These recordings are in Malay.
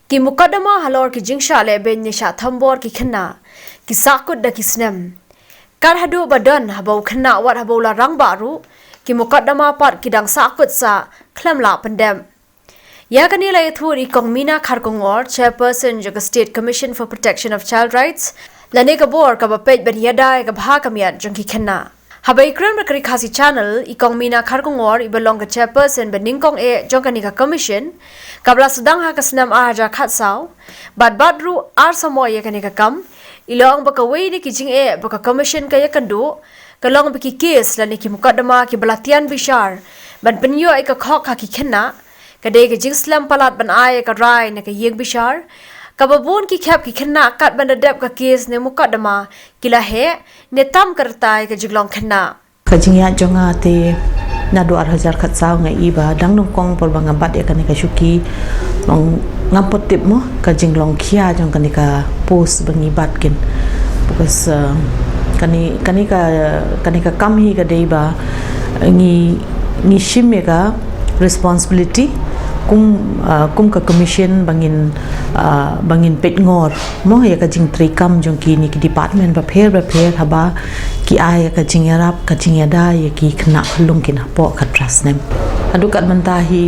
Ki mukaddama halor ki jingsha le ben nisha thambor ki khna ki sakut da kisnem kar hadu badan habau khna wat habau la rang baru ki mukaddama pat ki dang sakut sa khlam la pandem ya kani la thuri kongmina kharkongor chairperson jaga state commission for protection of child rights lane ka bor ka ba pej ben yada ka bha kamya jangki khna habai kram rakri khasi channel ikongmina kharkongor ibelong ka chairperson ben ningkong e jongkani ka commission kabla sedang ha kasnam aja khat saw bad badru ar samoy yakani ka kam ilong baka wei ni kijing e baka commission ka yakandu kalong baki case la ni ki mukaddama ki balatian bishar ban penyo ai ka khok ha ki khenna kade ke jingslam palat ban ai ka rai na ka yeng bishar kababun ki khap ki khenna kat ban dep ka case ne mukaddama kila he ne tam kartai ka jiglong khenna kajingya jonga te na 2000 khat saw nga iba dang nong kong por banga bat ya kanika shuki long ngapot tip mo kajinglong khia jong kanika post bangi bat kin because kanika kam hi ga deiba ngi shimega responsibility kum ka commission bangin pet ngor mo ya ka jing tri kam jong ki ni ki department ba pher haba ki ai ka jing yarap ka jing yada ya ki khna khulung kin po kha trust nem adu kat manta hi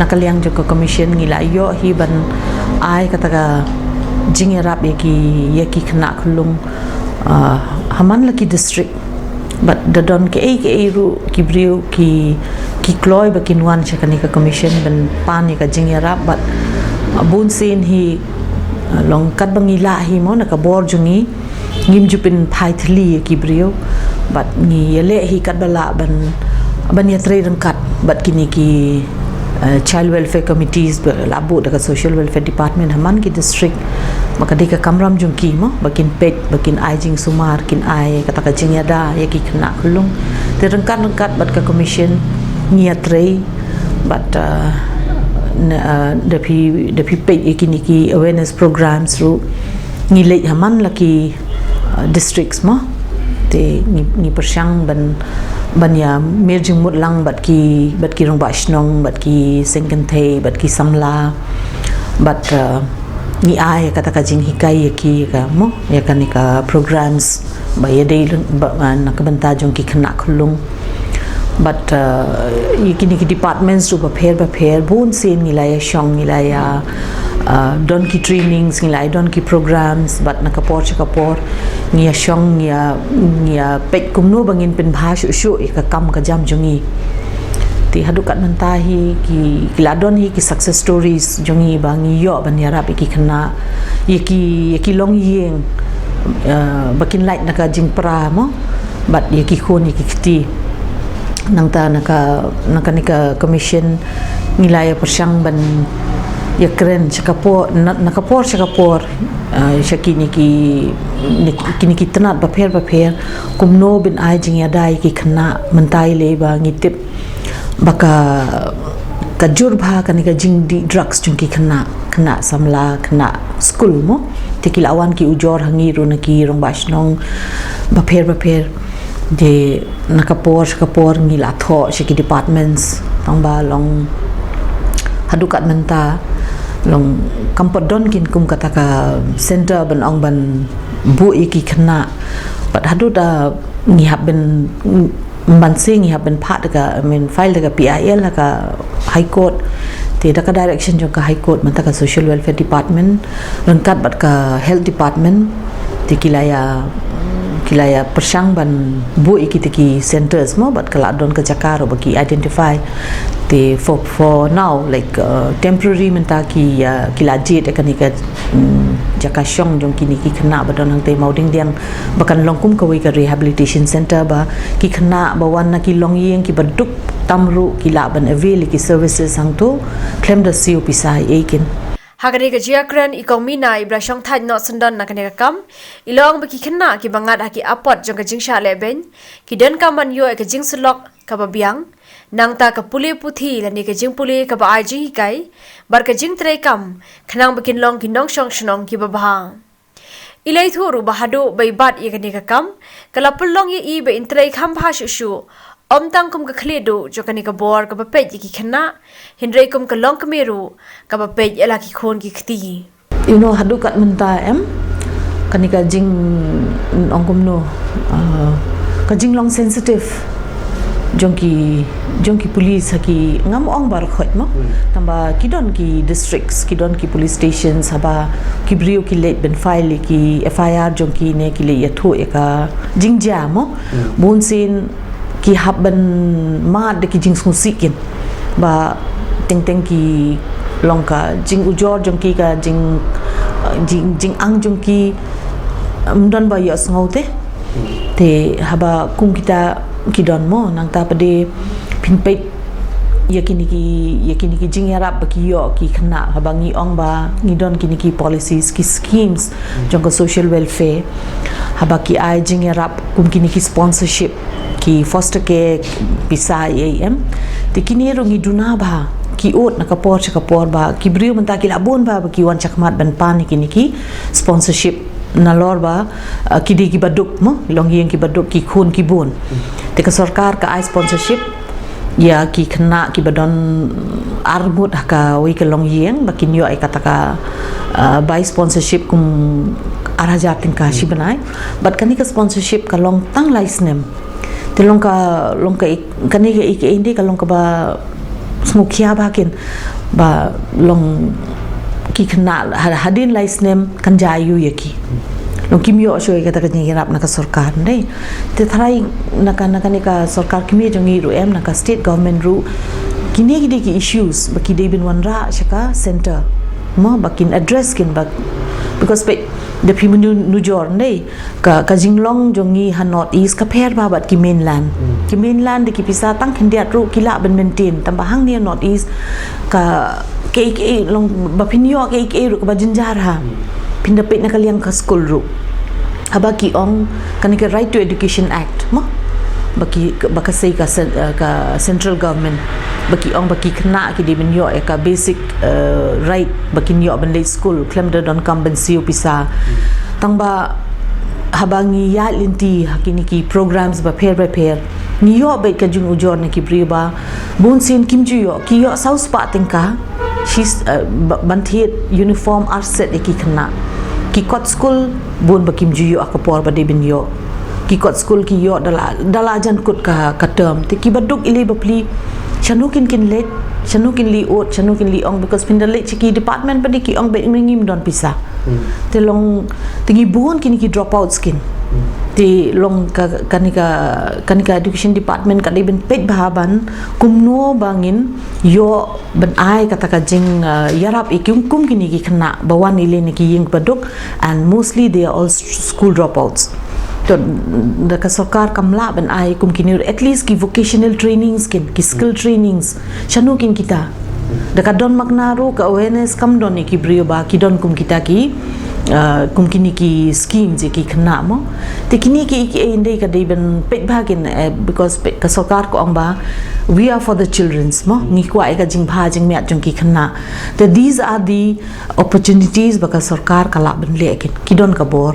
nakaliang jong ka commission ngi la yo hi ban ai ka taga jing yarap ya ki khna khulung haman la ki district but the don ke ru ki briu ki kloy bakin wan chakani ka commission ban pani ka jingyara but bun sin hi long kat bangi la hi mo na ka bor jungi ngim jupin phai thli ki briu but ni yele hi kat bala ban yatre rang kat but kini ki child welfare committees labu da social welfare department haman ki district maka dika kamram jung ki mo bakin pet bakin ai jing sumar kin ai kata ka jingyada ya ki khna khulung te rangkat bat ka commission niatre but the pet ki awareness programs ru ngile haman laki districts mo te ni persyang ban ya merjing mut lang bat ki rong bashnong bat ki sengkenthe bat ki samla but ni ai kata ka jing hikai ki ka mo ya kanika programs ba ya dei na ka banta jong ki khna khulung but yikini ki departments ru ba pher bun sin ngilaya shong ngilaya don ki trainings ngilaya don ki programs but nakapor ngia shong ngia pet kumno bangin pen bhashu ka kam ka jam jongi ti hadukat mentahi ki ladon hi ki success stories jongi bangi yo banyara ki khna yeki long yeng bakin light naka jingpra mo but yeki khon yeki kiti nangta naka commission nilaya persyang ban yakren chakapor shakini ki tanat ba pher kumno bin ai jing yadai ki khna mentai leba ngitip baka kajur bha kanika jing di drugs jungki kena samla kena school mo tikilawan ki ujor hangi ro naki rong bashnong ba pher de nakapor ngila tho shiki departments tangba long hadukat menta long kampodon kin kum kataka center ban bu iki kena but haduda ngihap ben bansing ya ben phat ka file ka PIL ka high court te da ka direction jo ka high court manta ka social welfare department rangkat bat ka health department te kilaya persyang ban bu ikitiki centers mo bat kala don ka jakaro bagi identify te for now like temporary menta ki kilajet kanika jakasyong jong kini ki khna badon hang te mauding diang bakan longkum ka ka rehabilitation center ba ki khna bawan na ki longyeng ki baduk tamru ki laban avail ki services hang to claim the COP sai ekin hagare ga jiakran ikongmina ibrashong thaj no sundan na kaneka kam ilong baki khna ki bangat haki apot jong ka jingsha leben ki den kaman yo ka jingsulok ka babiang nangta ka pule puthi lani ka jing pule ka ba aji kai bar ka jing trai kam khnang bakin long ki nong shong shnong ki babha ilai thuru bahado bai bat ye kaneka kam kala pullong ye i be intrai kham bha shu Om tang kum ka khledu jo kani ka bor ka bapej ki khna hindrei kum ka long kameru ka bapej ela ki khon ki khti. You know, hadu kat menta kanika jing ongkum no ka jing long sensitive jongki police haki ngam ong bar khot mo tamba kidon ki districts kidon ki police stations haba ki brio ki late ben file ki FIR jongki ne ki le yatho eka jingja mo bon sin ki habban ma de ki jing sikin ba teng ki longka jing ujor jongki ka jing ang jongki mdon ba yos ngote te haba kum kita kidon mo nang ta pade pinpet yakini ki jing yarap ki yo ki khna habangi ong ba ngidon kini ki policies ki schemes jong social welfare haba ki ai jing yarap kum kini ki sponsorship ki foster care pisa am te kini ro ngiduna ba ki ot na kapor ba ki brio menta ki labon ba ki wan chakmat ban pan kini ki sponsorship nalor ba kidi ki baduk mo long yang ki baduk ki khun ki bon te ka sarkar ka ai sponsorship ya ki khna ki badon armut ka wi ka long yang bakin yo ai kata ka by sponsorship kum araja tin ka shi banai but kani ka sponsorship ka long tang license te long ka kani ka indi ka long ka ba smukia bakin ba long ki khna hadin license kan jayu yaki long kimyo shoy kata ka nyirap na ka sarkar nei te tharai naka ni ka sarkar kimi jongi ru naka state government ru kini ki issues baki de bin wanra shaka center mo bakin address kin bak because pe the people nu jor nei ka jinglong jongi han north east ka pher ba bat ki mainland de ki pisa tang khindiat ru kila ben maintain tamba hang ni north east ka ke long ba pinyo ke ru ka ba jinjar ha pindapit na kaliang ka school ru habaki ong kanika right to education act mo baka say ka central government baki khna ki de binyo ka basic right baki nyo ban late school klemda don kambensi upisa tangba habangi ya linti hakini ki programs ba pair niyo ba ka jung ujor ne ki priba bunsin kimju yo ki yo south pa tingka she's bantiet uniform arset ki khna ki kot school bon bakim juyo akapor ba de binyo ki kot school ki yo dala jan kut ka term te ki baduk ile bapli chanukin let chanukin li ong because pindal le ki department pa ki ong be ngim don pisa te long tingi bon kini ki drop out skin te long kanika education department ka ben pet bahaban kumno bangin yo ben ai kata ka jing yarap ikum kini ki khna bawan ile ni ki ying baduk and mostly they are all school dropouts to da ka sarkar kamla ben ai kum kini at least ki vocational trainings ki skill trainings chanu kin kita da ka don magnaru ka awareness kam don ki brio ba ki don kum kita ki kum kini ki scheme je ki khna mo te kini ki inde ka dei ben pet bagin because pet ka sarkar ko ong ba we are for the children's mo ngi kwa ka jing bha jing me jong ki khna te these are the opportunities baka sarkar kala ben le ki don ka bor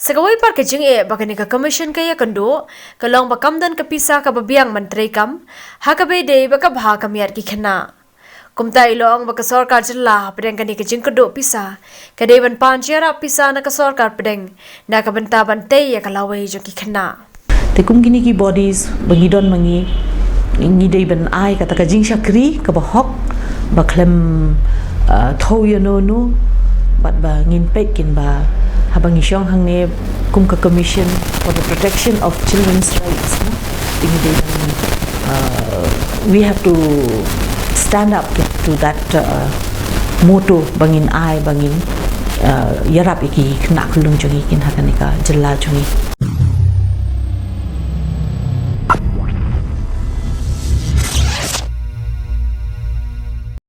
Sagawai par kajing bakani ka commission kaya kando kalong bakamdan ka pisa ka babiang mantri kam hakabe de baka bha kamyar ki khna kumta ilong baka sarkar jilla pedeng kani kajing kado pisa kadeban panjara pisa na ka sarkar pedeng na ka banta bante ya kalawai jo ki khna te kum kini ki bodies bangidon mangi ngi dei ben ai kata ka jing shakri ka ba hok ba klem thau yo no bat ba ngin pekin ba habang isyong hangne kum ka commission for the protection of children's rights tingi dei we have to stand up to that motto bangin ai bangin yarap iki khna khulung jongi kin hakanika jilla jongi